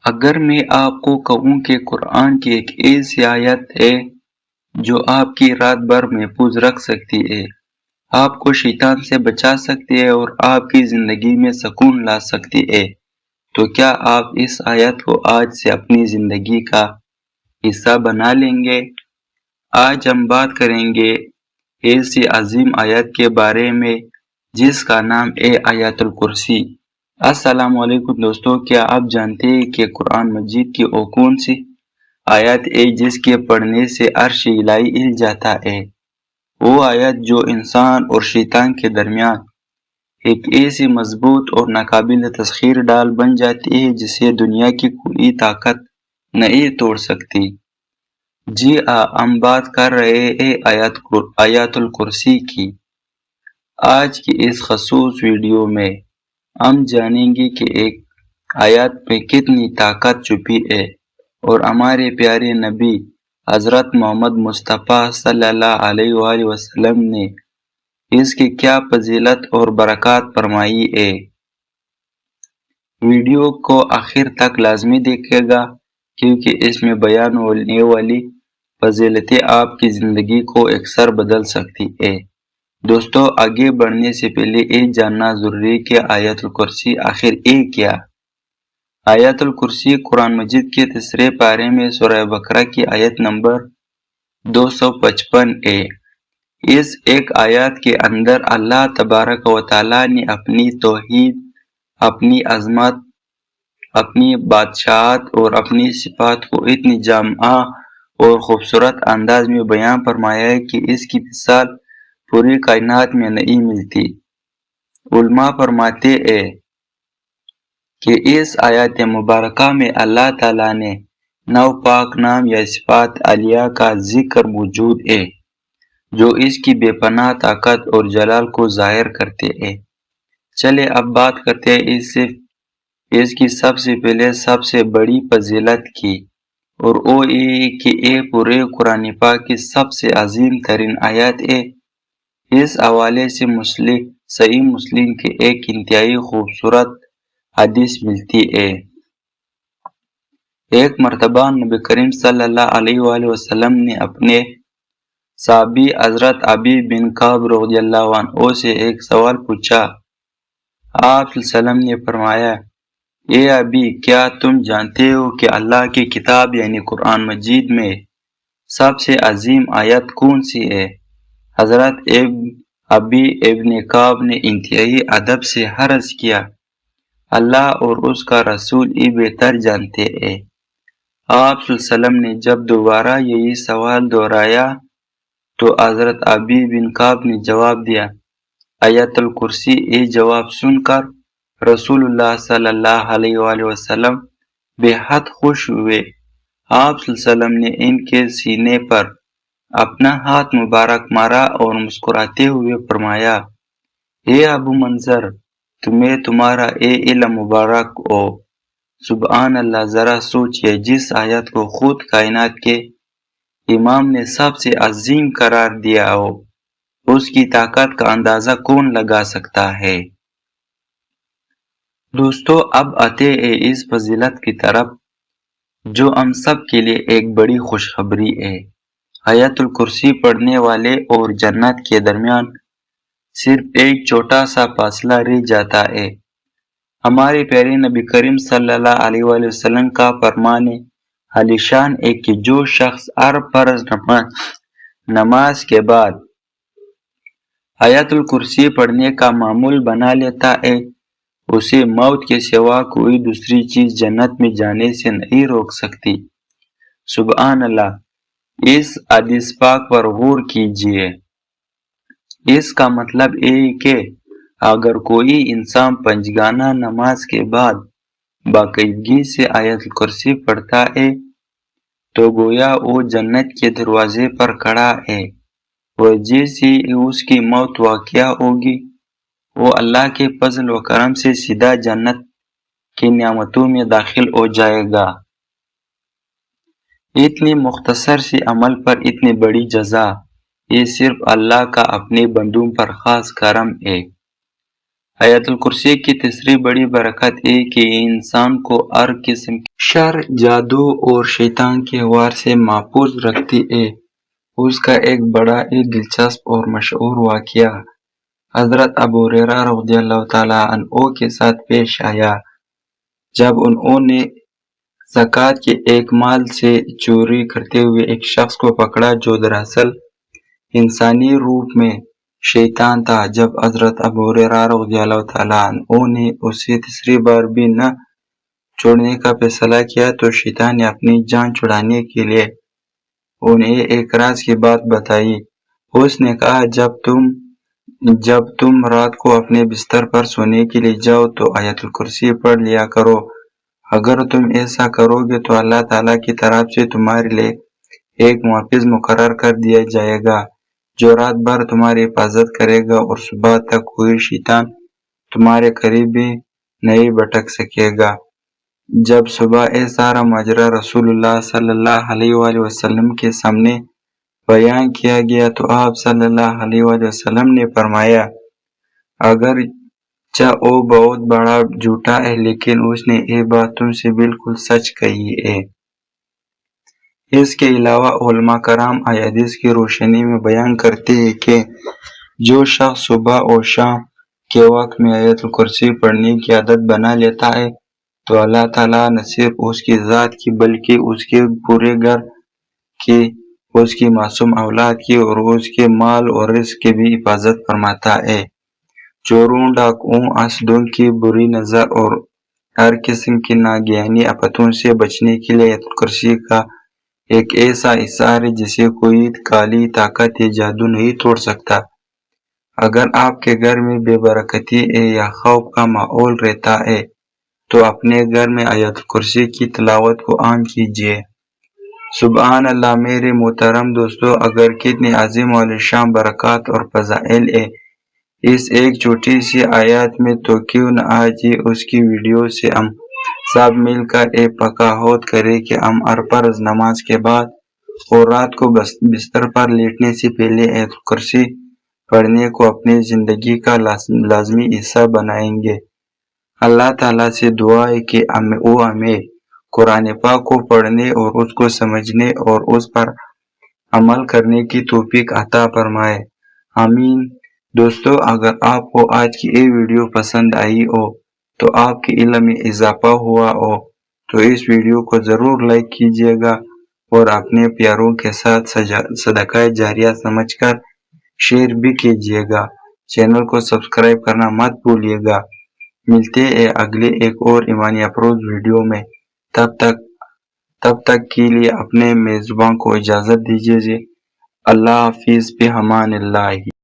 اگر میں آپ کو کہوں کہ قرآن کی ایک ایسی آیت ہے جو آپ کی رات بھر محفوظ رکھ سکتی ہے، آپ کو شیطان سے بچا سکتی ہے اور آپ کی زندگی میں سکون لا سکتی ہے، تو کیا آپ اس آیت کو آج سے اپنی زندگی کا حصہ بنا لیں گے؟ آج ہم بات کریں گے ایسی عظیم آیت کے بارے میں جس کا نام ہے آیت الکرسی۔ السلام علیکم دوستو، کیا آپ جانتے ہیں کہ قرآن مجید کی وہ کون سی آیت ہے جس کے پڑھنے سے عرش الہی ہل جاتا ہے؟ وہ آیت جو انسان اور شیطان کے درمیان ایک ایسی مضبوط اور ناقابل تسخیر ڈال بن جاتی ہے جسے دنیا کی کوئی طاقت نہیں توڑ سکتی۔ جی ہم بات کر رہے ہیں آیت الکرسی کی۔ آج کی اس خصوص ویڈیو میں ہم جانیں گے کہ ایک آیت میں کتنی طاقت چھپی ہے اور ہمارے پیارے نبی حضرت محمد مصطفیٰ صلی اللہ علیہ وآلہ وسلم نے اس کی کیا فضیلت اور برکات فرمائی ہے۔ ویڈیو کو آخر تک لازمی دیکھے گا کیونکہ اس میں بیان ہونے والی فضیلتیں آپ کی زندگی کو یکسر بدل سکتی ہے۔ دوستو، آگے بڑھنے سے پہلے یہ جاننا ضروری ہے کہ آیت الکرسی آخر کیا؟ آیت الکرسی قرآن مجید کے تیسرے پارے میں سورہ بقرہ کی آیت نمبر 255 ہے۔ اس ایک آیت کے اندر اللہ تبارک و تعالیٰ نے اپنی توحید، اپنی عظمت، اپنی بادشاہت اور اپنی صفات کو اتنی جامع اور خوبصورت انداز میں بیان فرمایا ہے کہ اس کی مثال پوری کائنات میں نہیں ملتی۔ علماء فرماتے ہیں کہ اس آیت مبارکہ میں اللہ تعالیٰ نے 9 پاک نام یا صفات عالیہ کا ذکر موجود ہے جو اس کی بے پناہ طاقت اور جلال کو ظاہر کرتے ہیں۔ چلے اب بات کرتے ہیں اس کی سب سے پہلے سب سے بڑی فضیلت کی، اور وہ یہ کہ یہ پورے قرآن پاک کی سب سے عظیم ترین آیت ہے۔ اس حوالے سے صحیح مسلم کے ایک انتہائی خوبصورت حدیث ملتی ہے۔ ایک مرتبہ نبی کریم صلی اللہ علیہ وآلہ وسلم نے اپنے صحابی حضرت ابی بن کعب رضی اللہ عنہ سے ایک سوال پوچھا۔ آپ صلی اللہ علیہ وسلم نے فرمایا، اے ابی، کیا تم جانتے ہو کہ اللہ کی کتاب یعنی قرآن مجید میں سب سے عظیم آیت کون سی ہے؟ حضرت ابی ابن کعب نے انتہائی ادب سے عرض کیا، اللہ اور اس کا رسول ہی بہتر جانتے ہیں۔ آپ صلی اللہ علیہ وسلم نے جب دوبارہ یہی سوال دہرایا تو حضرت ابی بن کعب نے جواب دیا، آیت الکرسی۔ یہ جواب سن کر رسول اللہ صلی اللہ علیہ وآلہ وسلم بے حد خوش ہوئے۔ آپ صلی اللہ علیہ وسلم نے ان کے سینے پر اپنا ہاتھ مبارک مارا اور مسکراتے ہوئے فرمایا، اے ابو منظر، تمہیں تمہارا علم مبارک ہو۔ سبحان اللہ، ذرا سوچئے، جس آیت کو خود کائنات کے امام نے سب سے عظیم قرار دیا ہو، اس کی طاقت کا اندازہ کون لگا سکتا ہے؟ دوستو، اب آتے ہیں اس فضیلت کی طرف جو ہم سب کے لیے ایک بڑی خوشخبری ہے۔ آیت الکرسی پڑھنے والے اور جنت کے درمیان صرف ایک چھوٹا سا فاصلہ رہ جاتا ہے۔ ہمارے پیارے نبی کریم صلی اللہ علیہ وآلہ وسلم کا فرمان عالی شان ہے کہ جو شخص ہر فرض نماز کے بعد آیت الکرسی پڑھنے کا معمول بنا لیتا ہے، اسے موت کے سوا کوئی دوسری چیز جنت میں جانے سے نہیں روک سکتی۔ سبحان اللہ، اس حدیث پاک پر غور کیجئے۔ اس کا مطلب یہ کہ اگر کوئی انسان پنجگانہ نماز کے بعد باقاعدگی سے آیت الکرسی پڑھتا ہے تو گویا وہ جنت کے دروازے پر کھڑا ہے، اور جیسے ہی اس کی موت واقع ہوگی وہ اللہ کے فضل و کرم سے سیدھا جنت کی نعمتوں میں داخل ہو جائے گا۔ اتنی مختصر سی عمل پر اتنی بڑی جزا، یہ صرف اللہ کا اپنے بندوں پر خاص کرم ہے۔ آیت الکرسی کی تیسری بڑی برکت ہے کہ انسان کو ہر قسم کے شر، جادو اور شیطان کے وار سے محفوظ رکھتی ہے۔ اس کا ایک بڑا ہی دلچسپ اور مشہور واقعہ حضرت ابو ہریرہ رضی اللہ تعالیٰ عنہ کے ساتھ پیش آیا، جب انہوں نے زکوٰۃ کے ایک مال سے چوری کرتے ہوئے ایک شخص کو پکڑا جو دراصل انسانی روپ میں شیطان تھا۔ جب حضرت ابو ہریرہ رضی اللہ تعالیٰ عنہ نے اسے تیسری بار بھی نہ چھوڑنے کا فیصلہ کیا تو شیطان نے اپنی جان چھڑانے کے لیے انہیں ایک راز کی بات بتائی۔ اس نے کہا، جب تم رات کو اپنے بستر پر سونے کے لیے جاؤ تو آیت الکرسی پڑھ لیا کرو۔ اگر تم ایسا کرو گے تو اللہ تعالیٰ کی طرف سے تمہارے لیے ایک محافظ مقرر کر دیا جائے گا جو رات بھر تمہاری حفاظت کرے گا اور صبح تک کوئی شیطان تمہارے قریب بھی نہیں بھٹک سکے گا۔ جب صبح یہ سارا ماجرا رسول اللہ صلی اللہ علیہ وآلہ وسلم کے سامنے بیان کیا گیا تو آپ صلی اللہ علیہ وآلہ وسلم نے فرمایا، اگرچہ وہ بہت بڑا جھوٹا ہے لیکن اس نے یہ بات تم سے بالکل سچ کہی ہے۔ اس کے علاوہ علماء کرام حدیث کی روشنی میں بیان کرتے ہیں کہ جو شخص صبح اور شام کے وقت میں آیت الکرسی پڑھنے کی عادت بنا لیتا ہے تو اللہ تعالیٰ نہ صرف اس کی ذات کی بلکہ اس کے پورے گھر کی، اس کی معصوم اولاد کی اور اس کے مال اور رزق کی بھی حفاظت فرماتا ہے۔ چوروں، ڈاکوؤں، حاسدوں کی بری نظر اور ہر قسم کی ناگہانی آفتوں سے بچنے کے لیے آیت الکرسی کا ایک ایسا حصار ہے جسے کوئی کالی طاقت یا جادو نہیں توڑ سکتا۔ اگر آپ کے گھر میں بے برکتی ہے یا خوف کا ماحول رہتا ہے تو اپنے گھر میں آیت الکرسی کی تلاوت کو عام کیجیے۔ سبحان اللہ۔ میرے محترم دوستو، اگر کتنی عظیم و عالیشان برکات اور فضائل ہے اس ایک چھوٹی سی آیات میں، تو کیوں نہ آج ہی اس کی ویڈیو سے ہم سب مل کر ایک پکا عہد کریں کہ ہم ہر فرض نماز کے بعد اور رات کو بستر پر لیٹنے سے پہلے آیت الکرسی پڑھنے کو اپنی زندگی کا لازمی حصہ بنائیں گے۔ اللہ تعالیٰ سے دعا ہے کہ وہ ہمیں قرآن پاک کو پڑھنے اور اس کو سمجھنے اور اس پر عمل کرنے کی توفیق عطا فرمائے، آمین۔ دوستو، اگر آپ کو آج کی یہ ویڈیو پسند آئی ہو تو آپ کے علم میں اضافہ ہوا ہو تو اس ویڈیو کو ضرور لائک کیجیے گا اور اپنے پیاروں کے ساتھ صدقہ جاریہ سمجھ کر شیئر بھی کیجیے گا۔ چینل کو سبسکرائب کرنا مت بھولیے گا۔ ملتے ہیں اگلے ایک اور ایمانی افروز ویڈیو میں۔ تب تک کے لیے اپنے میزبان کو اجازت دیجیے۔ اللہ حافظ، بِامان اللہ۔